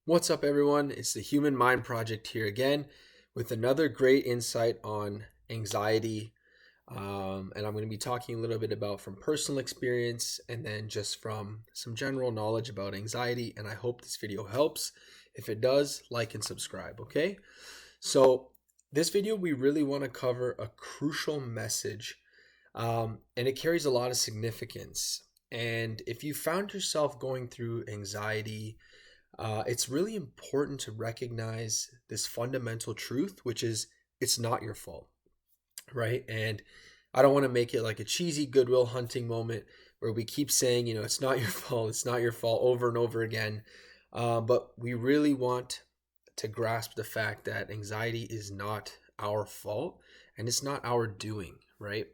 What's up, everyone? It's the Human Mind Project here again with another great insight on anxiety. And I'm going to be talking a little bit about from personal experience and then just from some general knowledge about anxiety. And I hope this video helps. If it does, like and subscribe, okay? So, this video, we really want to cover a crucial message, and it carries a lot of significance. And if you found yourself going through anxiety, it's really important to recognize this fundamental truth, which is it's not your fault, right? And I don't want to make it like a cheesy Goodwill Hunting moment where we keep saying, it's not your fault, it's not your fault over and over again. But we really want to grasp the fact that anxiety is not our fault and it's not our doing, right?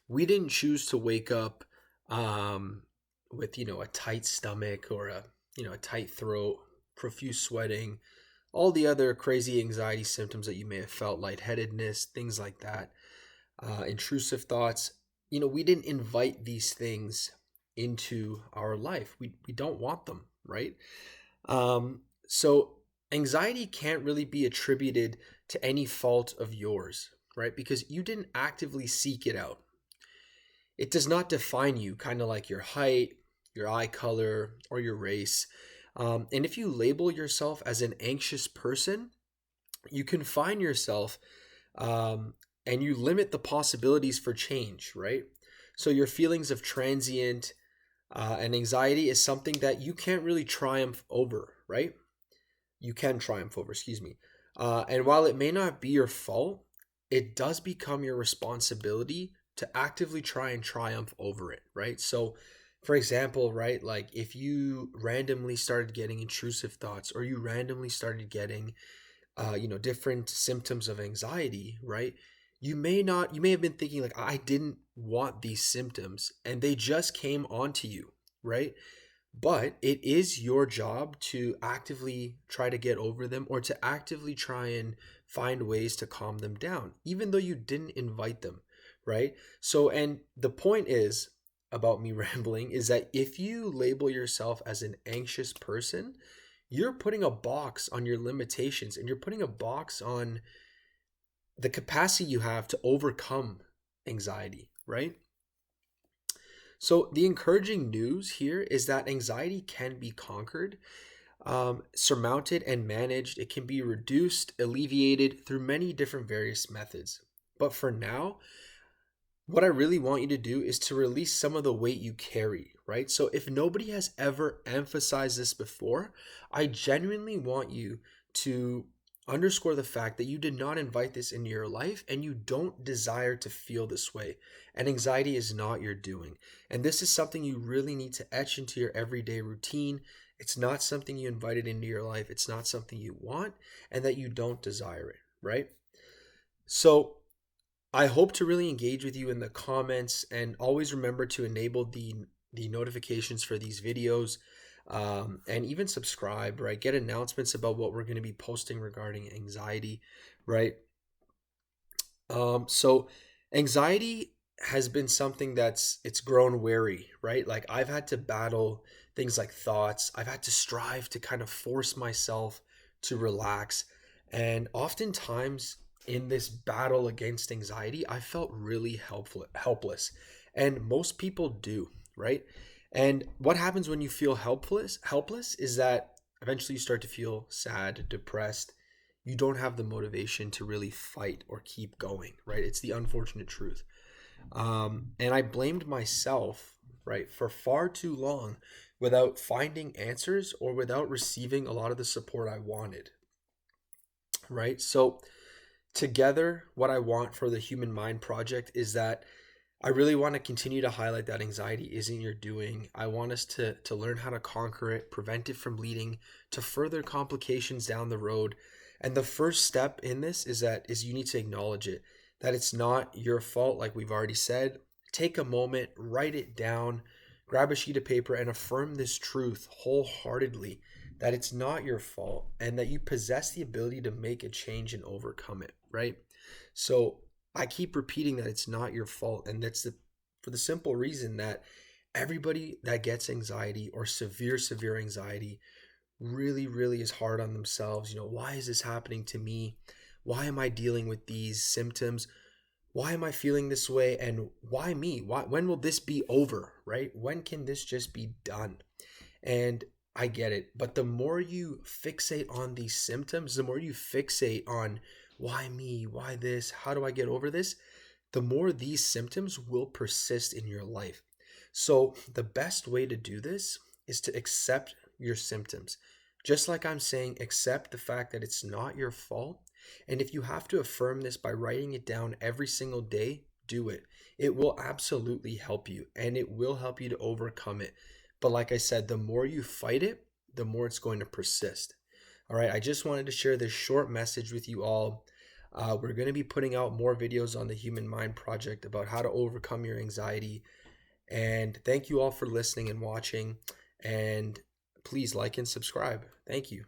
We didn't choose to wake up with, a tight stomach or a tight throat, profuse sweating, all the other crazy anxiety symptoms that you may have felt, lightheadedness, things like that, intrusive thoughts. We didn't invite these things into our life. We don't want them, right? So anxiety can't really be attributed to any fault of yours, right? Because you didn't actively seek it out. It does not define you, kind of like your height, your eye color, or your race. And if you label yourself as an anxious person, you confine yourself, and you limit the possibilities for change, right? So your feelings of transient and anxiety is something that you can't really triumph over, right? You can triumph over, excuse me. And while it may not be your fault, it does become your responsibility to actively try and triumph over it, right? So, for example, right, like if you randomly started getting intrusive thoughts or you randomly started getting, different symptoms of anxiety, right? You may have been thinking, like, I didn't want these symptoms and they just came onto you, right? But it is your job to actively try to get over them or to actively try and find ways to calm them down, even though you didn't invite them, right? So, and the point is about me rambling is that if you label yourself as an anxious person, you're putting a box on your limitations and you're putting a box on the capacity you have to overcome anxiety, right? So, the encouraging news here is that anxiety can be conquered, surmounted, and managed. It can be reduced, alleviated through many different various methods. But for now, what I really want you to do is to release some of the weight you carry, right? So, if nobody has ever emphasized this before, I genuinely want you to underscore the fact that you did not invite this into your life and you don't desire to feel this way. And anxiety is not your doing. And this is something you really need to etch into your everyday routine. It's not something you invited into your life, it's not something you want, and that you don't desire it, right? So, I hope to really engage with you in the comments, and always remember to enable the notifications for these videos, and even subscribe, right? Get announcements about what we're going to be posting regarding anxiety, right? So anxiety has been something it's grown wary, right? Like I've had to battle things like thoughts. I've had to strive to kind of force myself to relax. And oftentimes in this battle against anxiety, I felt really helpless. And most people do, right? And what happens when you feel helpless is that eventually you start to feel sad, depressed. You don't have the motivation to really fight or keep going, right? It's the unfortunate truth. And I blamed myself, right, for far too long without finding answers or without receiving a lot of the support I wanted, right? So, together, what I want for the Human Mind Project is that I really want to continue to highlight that anxiety isn't your doing. I want us to learn how to conquer it, prevent it from leading to further complications down the road. And the first step in this is you need to acknowledge it, that it's not your fault, like we've already said. Take a moment, write it down, grab a sheet of paper, and affirm this truth wholeheartedly, that it's not your fault and that you possess the ability to make a change and overcome it, right? So I keep repeating that it's not your fault, and for the simple reason that everybody that gets anxiety or severe anxiety really, really is hard on themselves. Why is this happening to me? Why am I dealing with these symptoms? Why am I feeling this way? And why me? When will this be over, right? When can this just be done? And I get it. But the more you fixate on these symptoms, the more you fixate on why me? Why this? How do I get over this? The more these symptoms will persist in your life. So, the best way to do this is to accept your symptoms. Just like I'm saying, accept the fact that it's not your fault. And if you have to affirm this by writing it down every single day, do it. It will absolutely help you and it will help you to overcome it. But like I said, the more you fight it, the more it's going to persist. All right, I just wanted to share this short message with you all. We're going to be putting out more videos on the Human Mind Project about how to overcome your anxiety. And thank you all for listening and watching. And please like and subscribe. Thank you.